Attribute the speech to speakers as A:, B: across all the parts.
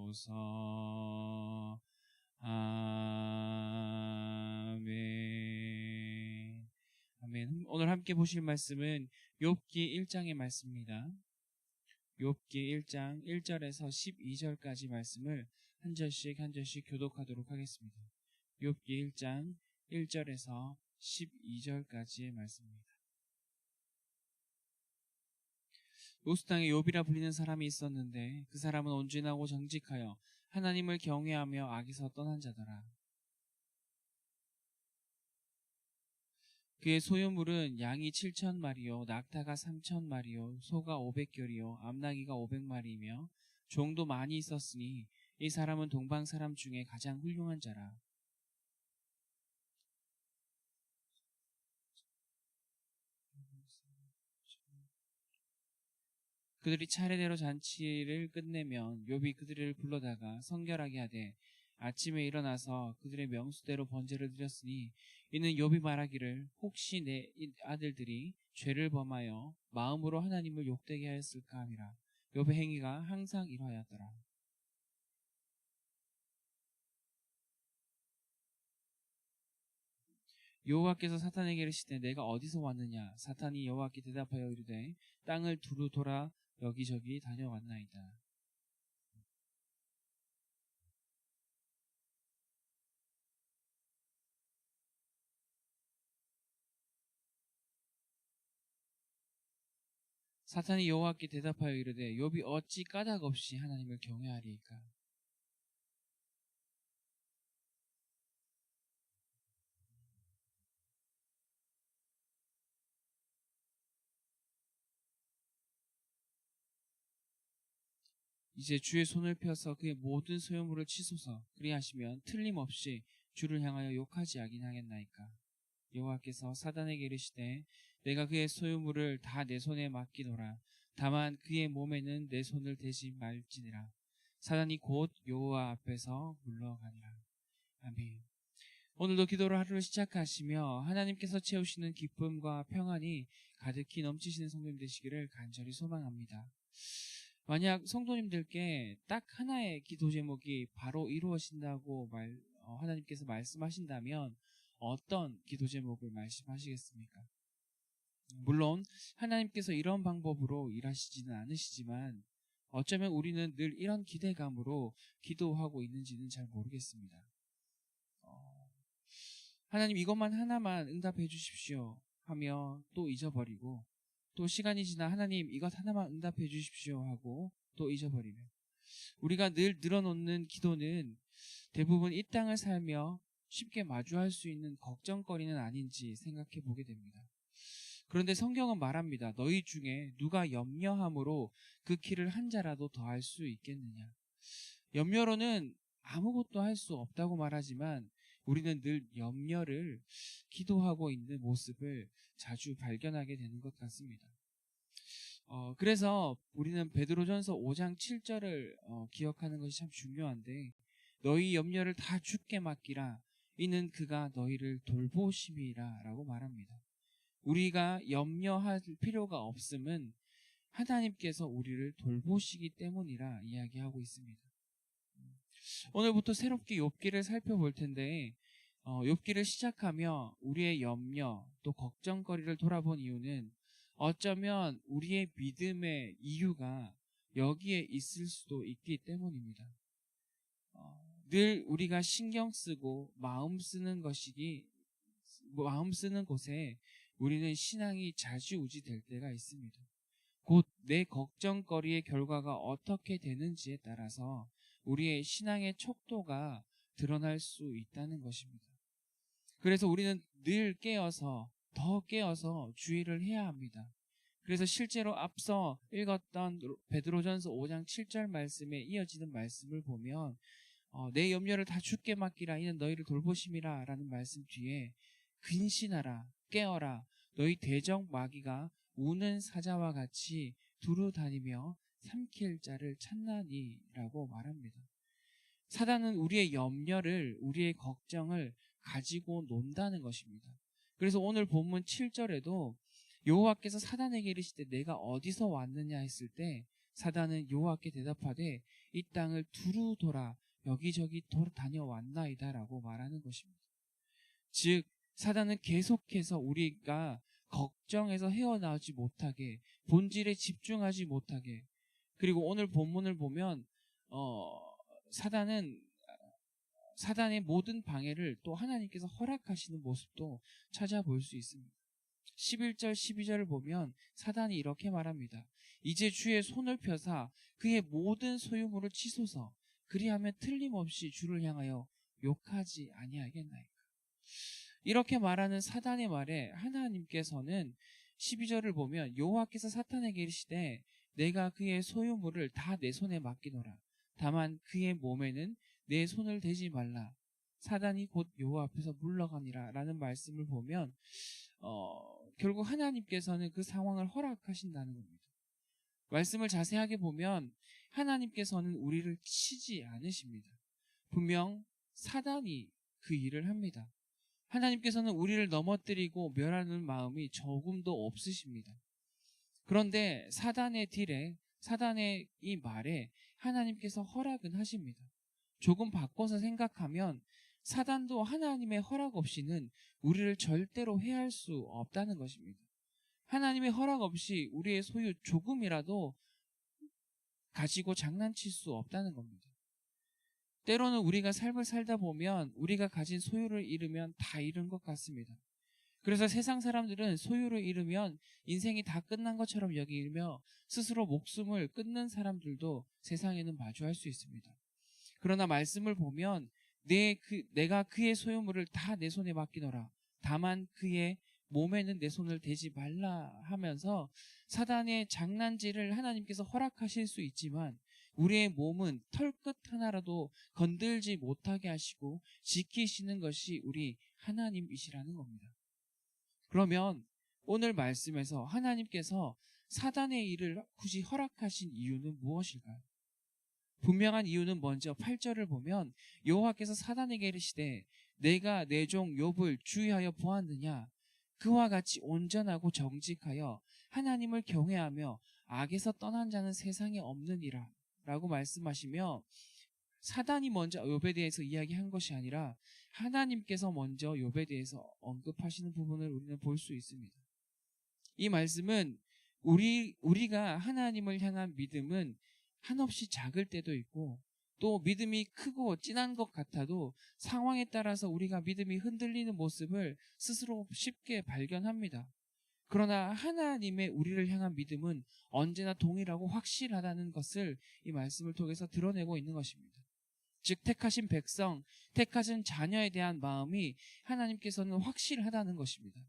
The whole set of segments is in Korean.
A: 주옵소서. 아멘. 아멘. 오늘 함께 보실 말씀은 욥기 1장의 말씀입니다. 욥기 1장 1절에서 12절까지 말씀을 한 절씩 교독하도록 하겠습니다. 욥기 1장 1절에서 12절까지의 말씀입니다. 우스 땅에 욥이라 불리는 사람이 있었는데 그 사람은 온전하고 정직하여 하나님을 경외하며 악에서 떠난 자더라. 그의 소유물은 양이 7,000마리요 낙타가 3,000마리요 소가 500결이요 암나귀가 500마리이며 종도 많이 있었으니 이 사람은 동방 사람 중에 가장 훌륭한 자라. 그들이 차례대로 잔치를 끝내면 욥이 그들을 불러다가 성결하게 하되 아침에 일어나서 그들의 명수대로 번제를 드렸으니 이는 욥이 말하기를 혹시 내 아들들이 죄를 범하여 마음으로 하나님을 욕되게 하였을까 함이라. 욥의 행위가 항상 이러하였더라. 여호와께서 사탄에게 이르시되 내가 어디서 왔느냐. 사탄이 여호와께 대답하여 이르되 땅을 두루 돌아 여기저기 다녀왔나이다. 사탄이 여호와께 대답하여 이르되 욥이 어찌 까닭 없이 하나님을 경외하리이까. 이제 주의 손을 펴서 그의 모든 소유물을 치소서. 그리하시면 틀림없이 주를 향하여 욕하지 아니하겠나이까. 여호와께서 사단에게 이르시되 내가 그의 소유물을 다 내 손에 맡기노라. 다만 그의 몸에는 내 손을 대지 말지니라. 사단이 곧 여호와 앞에서 물러가니라. 아멘. 오늘도 기도로 하루를 시작하시며 하나님께서 채우시는 기쁨과 평안이 가득히 넘치시는 성도님 되시기를 간절히 소망합니다. 만약 성도님들께 딱 하나의 기도 제목이 바로 이루어진다고 하나님께서 말씀하신다면 어떤 기도 제목을 말씀하시겠습니까? 물론 하나님께서 이런 방법으로 일하시지는 않으시지만 어쩌면 우리는 늘 이런 기대감으로 기도하고 있는지는 잘 모르겠습니다. 하나님 이것만 하나만 응답해 주십시오 하며 또 잊어버리고 또 시간이 지나 하나님 이것 하나만 응답해 주십시오 하고 또 잊어버리며 우리가 늘 늘어놓는 기도는 대부분 이 땅을 살며 쉽게 마주할 수 있는 걱정거리는 아닌지 생각해 보게 됩니다. 그런데 성경은 말합니다. 너희 중에 누가 염려함으로 그 길을 한 자라도 더할 수 있겠느냐. 염려로는 아무것도 할 수 없다고 말하지만 우리는 늘 염려를 기도하고 있는 모습을 자주 발견하게 되는 것 같습니다. 그래서 우리는 베드로전서 5장 7절을 기억하는 것이 참 중요한데 너희 염려를 다 주께 맡기라 이는 그가 너희를 돌보심이라 라고 말합니다. 우리가 염려할 필요가 없음은 하나님께서 우리를 돌보시기 때문이라 이야기하고 있습니다. 오늘부터 새롭게 욥기를 살펴볼 텐데 욥기를 시작하며 우리의 염려 또 걱정거리를 돌아본 이유는 어쩌면 우리의 믿음의 이유가 여기에 있을 수도 있기 때문입니다. 늘 우리가 신경 쓰고 마음 쓰는 곳에 우리는 신앙이 좌지우지 될 때가 있습니다. 곧 내 걱정거리의 결과가 어떻게 되는지에 따라서 우리의 신앙의 척도가 드러날 수 있다는 것입니다. 그래서 우리는 늘 더 깨어서 주의를 해야 합니다. 그래서 실제로 앞서 읽었던 베드로전서 5장 7절 말씀에 이어지는 말씀을 보면 내 염려를 다 주께 맡기라 이는 너희를 돌보심이라 라는 말씀 뒤에 근신하라 깨어라 너희 대적 마귀가 우는 사자와 같이 두루 다니며 삼킬 자를 찾나니 라고 말합니다. 사단은 우리의 염려를 우리의 걱정을 가지고 논다는 것입니다. 그래서 오늘 본문 7절에도 여호와께서 사단에게 이르시되 내가 어디서 왔느냐 했을 때 사단은 여호와께 대답하되 이 땅을 두루 돌아 여기저기 다녀왔나이다 라고 말하는 것입니다. 즉 사단은 계속해서 우리가 걱정해서 헤어나오지 못하게, 본질에 집중하지 못하게, 그리고 오늘 본문을 보면 사단의 모든 방해를 또 하나님께서 허락하시는 모습도 찾아볼 수 있습니다. 11절 12절을 보면 사단이 이렇게 말합니다. 이제 주의 손을 펴사 그의 모든 소유물을 치소서, 그리하면 틀림없이 주를 향하여 욕하지 아니하겠나이까. 이렇게 말하는 사단의 말에 하나님께서는 12절을 보면 여호와께서 사탄에게 이르시되 내가 그의 소유물을 다 내 손에 맡기노라. 다만 그의 몸에는 내 손을 대지 말라. 사단이 곧 여호와 앞에서 물러가니라 라는 말씀을 보면 결국 하나님께서는 그 상황을 허락하신다는 겁니다. 말씀을 자세하게 보면 하나님께서는 우리를 치지 않으십니다. 분명 사단이 그 일을 합니다. 하나님께서는 우리를 넘어뜨리고 멸하는 마음이 조금도 없으십니다. 그런데 사단의 이 말에 하나님께서 허락은 하십니다. 조금 바꿔서 생각하면 사단도 하나님의 허락 없이는 우리를 절대로 해할 수 없다는 것입니다. 하나님의 허락 없이 우리의 소유 조금이라도 가지고 장난칠 수 없다는 겁니다. 때로는 우리가 삶을 살다 보면 우리가 가진 소유를 잃으면 다 잃은 것 같습니다. 그래서 세상 사람들은 소유를 잃으면 인생이 다 끝난 것처럼 여기며 스스로 목숨을 끊는 사람들도 세상에는 마주할 수 있습니다. 그러나 말씀을 보면 내가 그의 소유물을 다 내 손에 맡기노라. 다만 그의 몸에는 내 손을 대지 말라 하면서 사단의 장난질을 하나님께서 허락하실 수 있지만 우리의 몸은 털끝 하나라도 건들지 못하게 하시고 지키시는 것이 우리 하나님이시라는 겁니다. 그러면 오늘 말씀에서 하나님께서 사단의 일을 굳이 허락하신 이유는 무엇일까요? 분명한 이유는 먼저 8절을 보면 여호와께서 사단에게 이르시되 내가 내 종 욥을 주의하여 보았느냐? 그와 같이 온전하고 정직하여 하나님을 경외하며 악에서 떠난 자는 세상에 없느니라 라고 말씀하시며, 사단이 먼저 욥에 대해서 이야기한 것이 아니라 하나님께서 먼저 욥에 대해서 언급하시는 부분을 우리는 볼 수 있습니다. 이 말씀은 우리가 하나님을 향한 믿음은 한없이 작을 때도 있고 또 믿음이 크고 진한 것 같아도 상황에 따라서 우리가 믿음이 흔들리는 모습을 스스로 쉽게 발견합니다. 그러나 하나님의 우리를 향한 믿음은 언제나 동일하고 확실하다는 것을 이 말씀을 통해서 드러내고 있는 것입니다. 즉 택하신 백성, 택하신 자녀에 대한 마음이 하나님께서는 확실하다는 것입니다.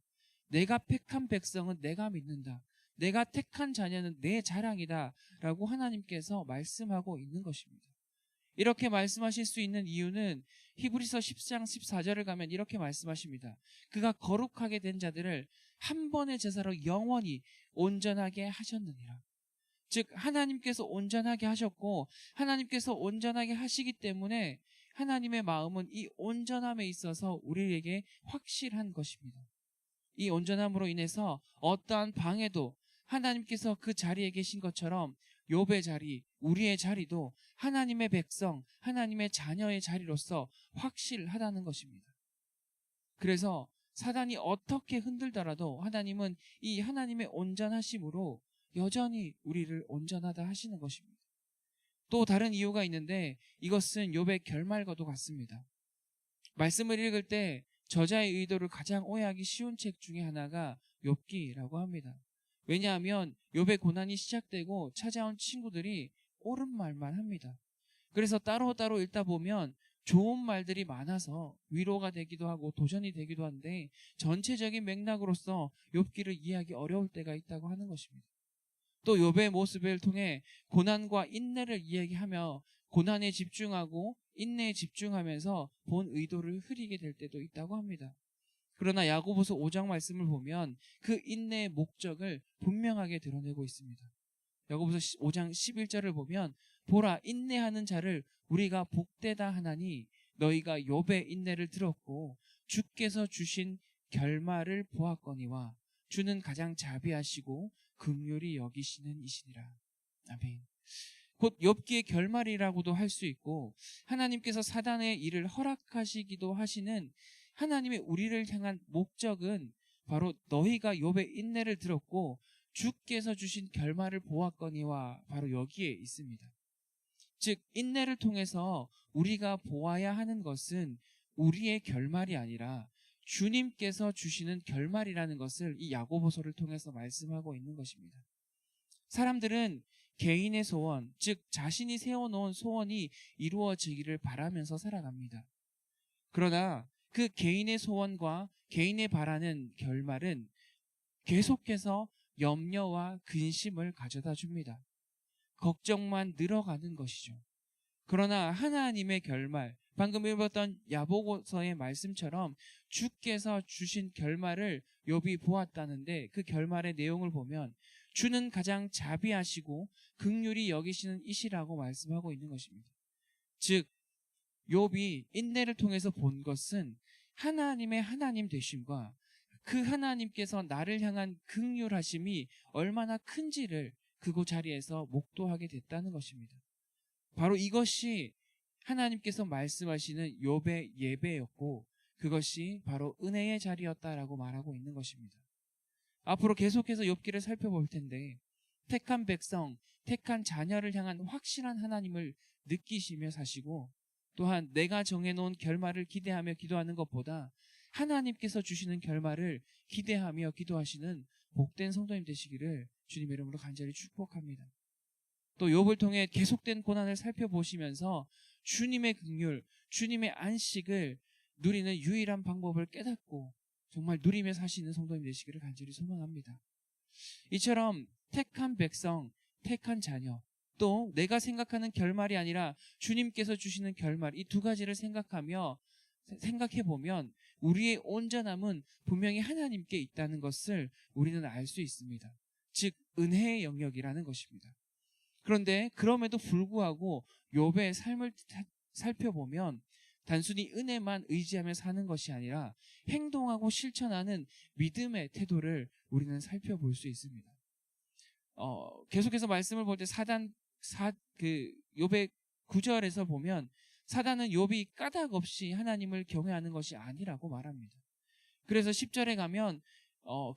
A: 내가 택한 백성은 내가 믿는다. 내가 택한 자녀는 내 자랑이다 라고 하나님께서 말씀하고 있는 것입니다. 이렇게 말씀하실 수 있는 이유는 히브리서 10장 14절을 가면 이렇게 말씀하십니다. 그가 거룩하게 된 자들을 한 번의 제사로 영원히 온전하게 하셨느니라. 즉 하나님께서 온전하게 하셨고 하나님께서 온전하게 하시기 때문에 하나님의 마음은 이 온전함에 있어서 우리에게 확실한 것입니다. 이 온전함으로 인해서 어떠한 방해도 하나님께서 그 자리에 계신 것처럼 욥의 자리, 우리의 자리도 하나님의 백성, 하나님의 자녀의 자리로서 확실하다는 것입니다. 그래서 사단이 어떻게 흔들더라도 하나님은 이 하나님의 온전하심으로 여전히 우리를 온전하다 하시는 것입니다. 또 다른 이유가 있는데 이것은 욥의 결말과도 같습니다. 말씀을 읽을 때 저자의 의도를 가장 오해하기 쉬운 책 중에 하나가 욥기라고 합니다. 왜냐하면 욥의 고난이 시작되고 찾아온 친구들이 옳은 말만 합니다. 그래서 따로따로 읽다 보면 좋은 말들이 많아서 위로가 되기도 하고 도전이 되기도 한데 전체적인 맥락으로서 욥기를 이해하기 어려울 때가 있다고 하는 것입니다. 또 욥의 모습을 통해 고난과 인내를 이야기하며 고난에 집중하고 인내에 집중하면서 본 의도를 흐리게 될 때도 있다고 합니다. 그러나 야고보서 5장 말씀을 보면 그 인내의 목적을 분명하게 드러내고 있습니다. 야고보서 5장 11절을 보면 보라 인내하는 자를 우리가 복되다 하나니 너희가 욥의 인내를 들었고 주께서 주신 결말을 보았거니와 주는 가장 자비하시고 긍휼히 여기시는 이시니라. 아멘. 곧 욥기의 결말이라고도 할 수 있고 하나님께서 사단의 일을 허락하시기도 하시는 하나님의 우리를 향한 목적은 바로 너희가 욥의 인내를 들었고 주께서 주신 결말을 보았거니와 바로 여기에 있습니다. 즉 인내를 통해서 우리가 보아야 하는 것은 우리의 결말이 아니라 주님께서 주시는 결말이라는 것을 이 야고보서를 통해서 말씀하고 있는 것입니다. 사람들은 개인의 소원, 즉 자신이 세워놓은 소원이 이루어지기를 바라면서 살아갑니다. 그러나 그 개인의 소원과 개인의 바라는 결말은 계속해서 염려와 근심을 가져다 줍니다. 걱정만 늘어가는 것이죠. 그러나 하나님의 결말, 방금 읽었던 야고보서의 말씀처럼 주께서 주신 결말을 욥이 보았다는데 그 결말의 내용을 보면 주는 가장 자비하시고 긍휼히 여기시는 이시라고 말씀하고 있는 것입니다. 즉 욥이 인내를 통해서 본 것은 하나님의 하나님 되심과 그 하나님께서 나를 향한 긍휼하심이 얼마나 큰지를 그곳 자리에서 목도하게 됐다는 것입니다. 바로 이것이 하나님께서 말씀하시는 욥의 예배였고 그것이 바로 은혜의 자리였다라고 말하고 있는 것입니다. 앞으로 계속해서 욥기를 살펴볼 텐데 택한 백성, 택한 자녀를 향한 확실한 하나님을 느끼시며 사시고 또한 내가 정해놓은 결말을 기대하며 기도하는 것보다 하나님께서 주시는 결말을 기대하며 기도하시는 복된 성도님 되시기를 주님의 이름으로 간절히 축복합니다. 또 욥을 통해 계속된 고난을 살펴보시면서 주님의 긍휼, 주님의 안식을 누리는 유일한 방법을 깨닫고 정말 누리며 사시는 성도님 되시기를 간절히 소망합니다. 이처럼 택한 백성, 택한 자녀, 또 내가 생각하는 결말이 아니라 주님께서 주시는 결말, 이 두 가지를 생각해보면 우리의 온전함은 분명히 하나님께 있다는 것을 우리는 알 수 있습니다. 즉 은혜의 영역이라는 것입니다. 그런데 그럼에도 불구하고 욥의 삶을 살펴보면 단순히 은혜만 의지하며 사는 것이 아니라 행동하고 실천하는 믿음의 태도를 우리는 살펴볼 수 있습니다. 계속해서 말씀을 볼 때 욥의 9절에서 보면 사단은 욥이 까닭 없이 하나님을 경외하는 것이 아니라고 말합니다. 그래서 10절에 가면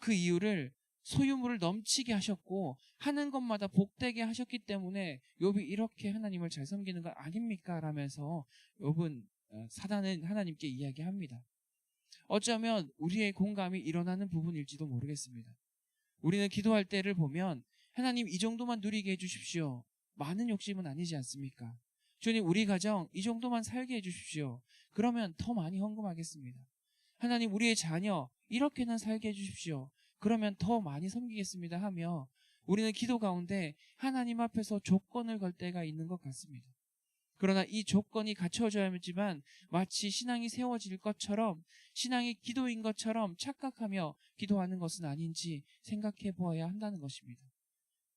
A: 그 이유를 소유물을 넘치게 하셨고 하는 것마다 복되게 하셨기 때문에 욥이 이렇게 하나님을 잘 섬기는 거 아닙니까? 라면서 욥은 사단은 하나님께 이야기합니다. 어쩌면 우리의 공감이 일어나는 부분일지도 모르겠습니다. 우리는 기도할 때를 보면 하나님 이 정도만 누리게 해주십시오. 많은 욕심은 아니지 않습니까? 주님 우리 가정 이 정도만 살게 해주십시오. 그러면 더 많이 헌금하겠습니다. 하나님 우리의 자녀 이렇게는 살게 해주십시오. 그러면 더 많이 섬기겠습니다 하며 우리는 기도 가운데 하나님 앞에서 조건을 걸 때가 있는 것 같습니다. 그러나 이 조건이 갖춰져야지만 마치 신앙이 세워질 것처럼 신앙이 기도인 것처럼 착각하며 기도하는 것은 아닌지 생각해 보아야 한다는 것입니다.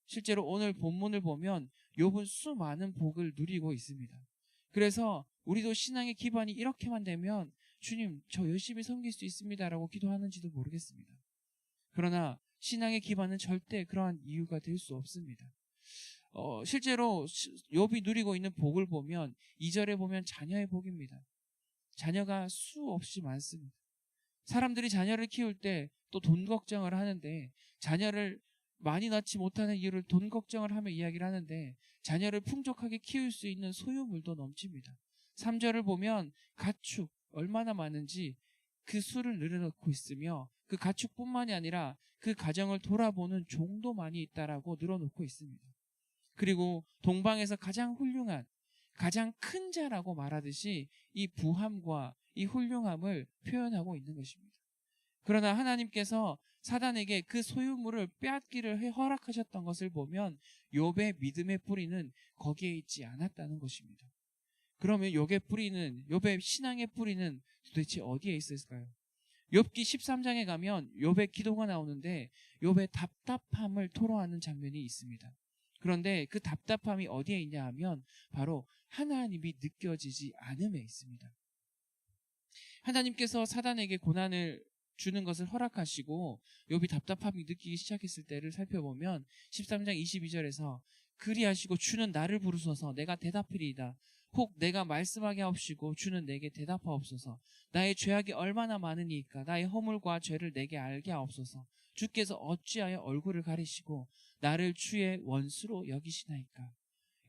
A: 실제로 오늘 본문을 보면 욥은 수많은 복을 누리고 있습니다. 그래서 우리도 신앙의 기반이 이렇게만 되면 주님 저 열심히 섬길 수 있습니다라고 기도하는지도 모르겠습니다. 그러나 신앙의 기반은 절대 그러한 이유가 될 수 없습니다. 실제로 욥이 누리고 있는 복을 보면 2절에 보면 자녀의 복입니다. 자녀가 수없이 많습니다. 사람들이 자녀를 키울 때 또 돈 걱정을 하는데 자녀를 많이 낳지 못하는 이유를 돈 걱정을 하며 이야기를 하는데 자녀를 풍족하게 키울 수 있는 소유물도 넘칩니다. 3절을 보면 가축 얼마나 많은지 그 수를 늘어놓고 있으며 그 가축뿐만이 아니라 그 가정을 돌아보는 종도 많이 있다라고 늘어놓고 있습니다. 그리고 동방에서 가장 훌륭한 가장 큰 자라고 말하듯이 이 부함과 이 훌륭함을 표현하고 있는 것입니다. 그러나 하나님께서 사단에게 그 소유물을 빼앗기를 허락하셨던 것을 보면 욥의 믿음의 뿌리는 거기에 있지 않았다는 것입니다. 그러면 욥의 신앙의 뿌리는 도대체 어디에 있을까요? 욥기 13장에 가면 욥의 기도가 나오는데 욥의 답답함을 토로하는 장면이 있습니다. 그런데 그 답답함이 어디에 있냐 하면 바로 하나님이 느껴지지 않음에 있습니다. 하나님께서 사단에게 고난을 주는 것을 허락하시고 욥이 답답함이 느끼기 시작했을 때를 살펴보면 13장 22절에서 그리하시고 주는 나를 부르소서 내가 대답하리이다. 혹 내가 말씀하게 하옵시고 주는 내게 대답하옵소서. 나의 죄악이 얼마나 많으니까 나의 허물과 죄를 내게 알게 하옵소서. 주께서 어찌하여 얼굴을 가리시고 나를 주의 원수로 여기시나이까.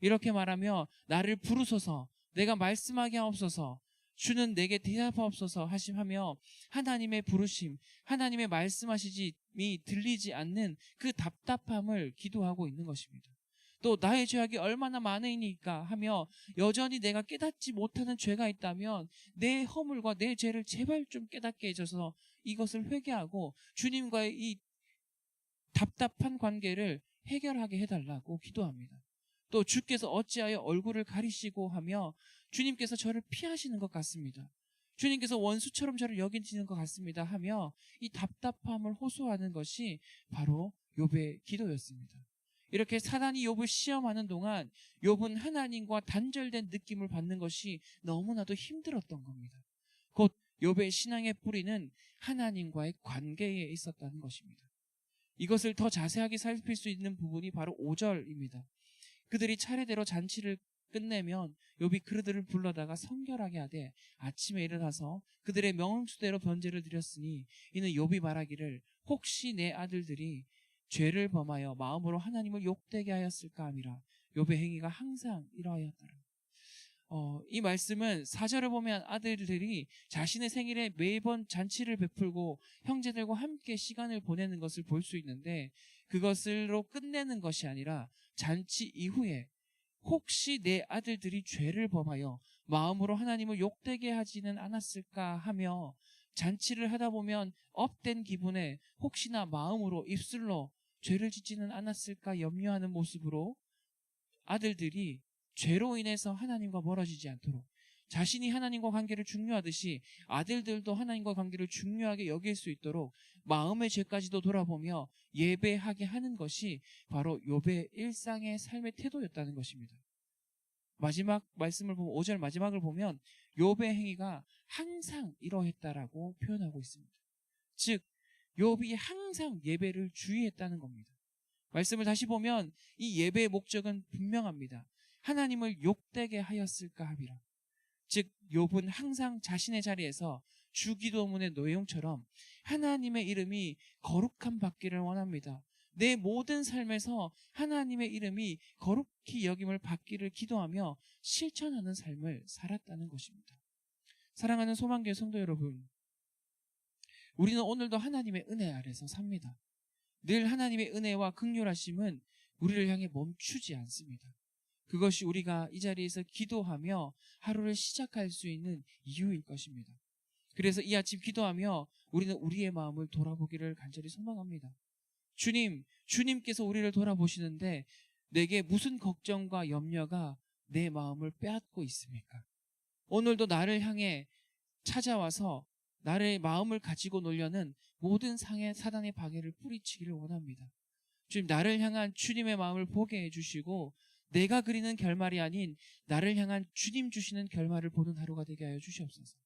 A: 이렇게 말하며 나를 부르소서 내가 말씀하게 하옵소서 주는 내게 대답하옵소서 하심하며 하나님의 부르심, 하나님의 말씀하시짐이 들리지 않는 그 답답함을 기도하고 있는 것입니다. 또 나의 죄악이 얼마나 많으니까 하며 여전히 내가 깨닫지 못하는 죄가 있다면 내 허물과 내 죄를 제발 좀 깨닫게 해줘서 이것을 회개하고 주님과의 이 답답한 관계를 해결하게 해달라고 기도합니다. 또 주께서 어찌하여 얼굴을 가리시고 하며 주님께서 저를 피하시는 것 같습니다. 주님께서 원수처럼 저를 여기시는 것 같습니다 하며 이 답답함을 호소하는 것이 바로 욥의 기도였습니다. 이렇게 사단이 욥을 시험하는 동안 욥은 하나님과 단절된 느낌을 받는 것이 너무나도 힘들었던 겁니다. 곧 욥의 신앙의 뿌리는 하나님과의 관계에 있었다는 것입니다. 이것을 더 자세하게 살필 수 있는 부분이 바로 5절입니다. 그들이 차례대로 잔치를 끝내면 욥이 그들을 불러다가 성결하게 하되 아침에 일어나서 그들의 명수대로 번제를 드렸으니 이는 욥이 말하기를 혹시 내 아들들이 죄를 범하여 마음으로 하나님을 욕되게 하였을까 함이라. 욥의 행위가 항상 이러하였더라. 이 말씀은 4절을 보면 아들들이 자신의 생일에 매번 잔치를 베풀고 형제들과 함께 시간을 보내는 것을 볼 수 있는데 그것으로 끝내는 것이 아니라 잔치 이후에 혹시 내 아들들이 죄를 범하여 마음으로 하나님을 욕되게 하지는 않았을까 하며 잔치를 하다 보면 업된 기분에 혹시나 마음으로 입술로 죄를 짓지는 않았을까 염려하는 모습으로 아들들이 죄로 인해서 하나님과 멀어지지 않도록 자신이 하나님과 관계를 중요하듯이 아들들도 하나님과 관계를 중요하게 여길 수 있도록 마음의 죄까지도 돌아보며 예배하게 하는 것이 바로 욥의 일상의 삶의 태도였다는 것입니다. 마지막 말씀을 보면 5절 마지막을 보면 욥의 행위가 항상 이러했다라고 표현하고 있습니다. 즉 욥이 항상 예배를 주의했다는 겁니다. 말씀을 다시 보면 이 예배의 목적은 분명합니다. 하나님을 욕되게 하였을까 함이라. 즉 욥은 항상 자신의 자리에서 주기도문의 내용처럼 하나님의 이름이 거룩함 받기를 원합니다. 내 모든 삶에서 하나님의 이름이 거룩히 여김을 받기를 기도하며 실천하는 삶을 살았다는 것입니다. 사랑하는 소망교회 성도 여러분, 우리는 오늘도 하나님의 은혜 아래서 삽니다. 늘 하나님의 은혜와 긍휼하심은 우리를 향해 멈추지 않습니다. 그것이 우리가 이 자리에서 기도하며 하루를 시작할 수 있는 이유일 것입니다. 그래서 이 아침 기도하며 우리는 우리의 마음을 돌아보기를 간절히 소망합니다. 주님께서 우리를 돌아보시는데 내게 무슨 걱정과 염려가 내 마음을 빼앗고 있습니까? 오늘도 나를 향해 찾아와서 나의 마음을 가지고 놀려는 모든 상해 사단의 방해를 뿌리치기를 원합니다. 주님, 나를 향한 주님의 마음을 보게 해주시고 내가 그리는 결말이 아닌 나를 향한 주님 주시는 결말을 보는 하루가 되게 하여 주시옵소서.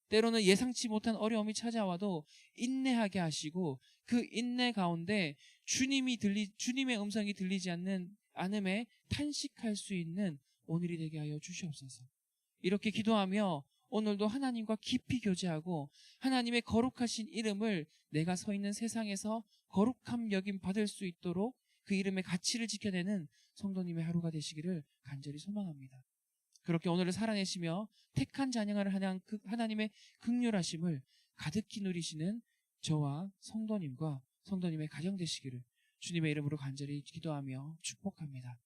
A: 때로는 예상치 못한 어려움이 찾아와도 인내하게 하시고 그 인내 가운데 주님의 음성이 들리지 않음에 탄식할 수 있는 오늘이 되게 하여 주시옵소서. 이렇게 기도하며 오늘도 하나님과 깊이 교제하고 하나님의 거룩하신 이름을 내가 서 있는 세상에서 거룩함 여김 받을 수 있도록 그 이름의 가치를 지켜내는 성도님의 하루가 되시기를 간절히 소망합니다. 그렇게 오늘을 살아내시며 택한 자녀를 하나님의 긍휼하심을 가득히 누리시는 저와 성도님과 성도님의 가정 되시기를 주님의 이름으로 간절히 기도하며 축복합니다.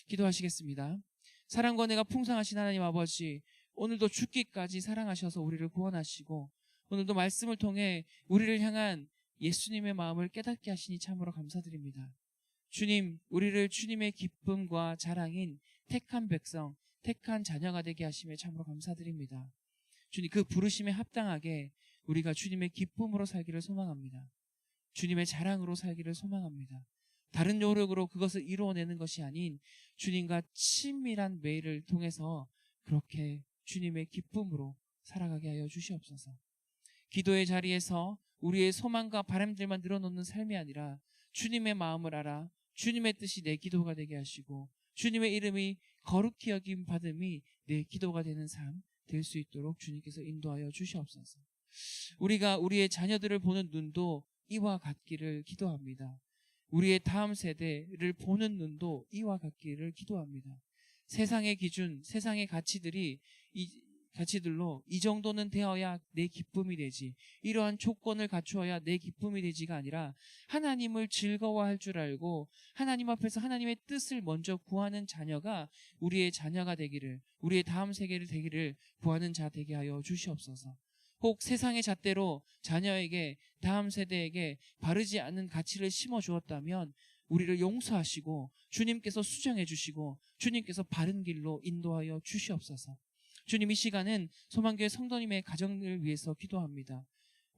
A: 기도하시겠습니다. 사랑과 은혜가 풍성하신 하나님 아버지, 오늘도 죽기까지 사랑하셔서 우리를 구원하시고 오늘도 말씀을 통해 우리를 향한 예수님의 마음을 깨닫게 하시니 참으로 감사드립니다. 주님, 우리를 주님의 기쁨과 자랑인 택한 백성, 택한 자녀가 되게 하심에 참으로 감사드립니다. 주님, 그 부르심에 합당하게 우리가 주님의 기쁨으로 살기를 소망합니다. 주님의 자랑으로 살기를 소망합니다. 다른 노력으로 그것을 이루어내는 것이 아닌 주님과 친밀한 매일을 통해서 그렇게 주님의 기쁨으로 살아가게 하여 주시옵소서. 기도의 자리에서 우리의 소망과 바람들만 늘어놓는 삶이 아니라 주님의 마음을 알아 주님의 뜻이 내 기도가 되게 하시고 주님의 이름이 거룩히 여김 받음이 내 기도가 되는 삶 될 수 있도록 주님께서 인도하여 주시옵소서. 우리가 우리의 자녀들을 보는 눈도 이와 같기를 기도합니다. 우리의 다음 세대를 보는 눈도 이와 같기를 기도합니다. 세상의 기준, 세상의 가치들로 이 정도는 되어야 내 기쁨이 되지, 이러한 조건을 갖추어야 내 기쁨이 되지가 아니라 하나님을 즐거워할 줄 알고 하나님 앞에서 하나님의 뜻을 먼저 구하는 자녀가 우리의 자녀가 되기를, 우리의 다음 세계를 되기를 구하는 자 되게 하여 주시옵소서. 혹 세상의 잣대로 자녀에게, 다음 세대에게 바르지 않은 가치를 심어 주었다면 우리를 용서하시고 주님께서 수정해 주시고 주님께서 바른 길로 인도하여 주시옵소서. 주님, 이 시간은 소망교회 성도님의 가정을 위해서 기도합니다.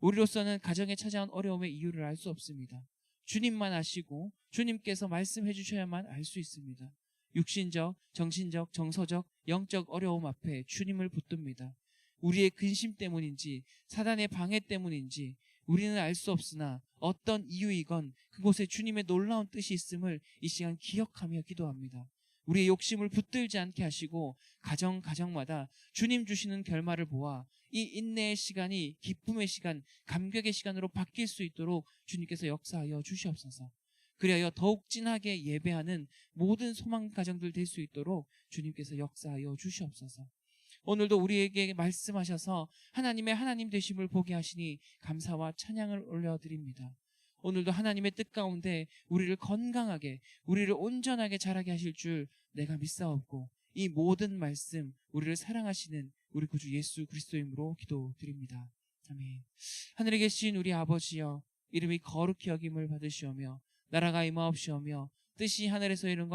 A: 우리로서는 가정에 찾아온 어려움의 이유를 알 수 없습니다. 주님만 아시고 주님께서 말씀해 주셔야만 알 수 있습니다. 육신적, 정신적, 정서적, 영적 어려움 앞에 주님을 붙듭니다. 우리의 근심 때문인지 사단의 방해 때문인지 우리는 알 수 없으나 어떤 이유이건 그곳에 주님의 놀라운 뜻이 있음을 이 시간 기억하며 기도합니다. 우리의 욕심을 붙들지 않게 하시고 가정마다 주님 주시는 결말을 보아 이 인내의 시간이 기쁨의 시간, 감격의 시간으로 바뀔 수 있도록 주님께서 역사하여 주시옵소서. 그리하여 더욱 진하게 예배하는 모든 소망 가정들 될 수 있도록 주님께서 역사하여 주시옵소서. 오늘도 우리에게 말씀하셔서 하나님의 하나님 되심을 보게 하시니 감사와 찬양을 올려드립니다. 오늘도 하나님의 뜻 가운데 우리를 건강하게, 우리를 온전하게 자라게 하실 줄 내가 믿사옵고 이 모든 말씀 우리를 사랑하시는 우리 구주 예수 그리스도의 이름으로 기도드립니다. 아멘. 하늘에 계신 우리 아버지여, 이름이 거룩히 여김을 받으시오며 나라가 임하옵시오며 뜻이 하늘에서 이룬 것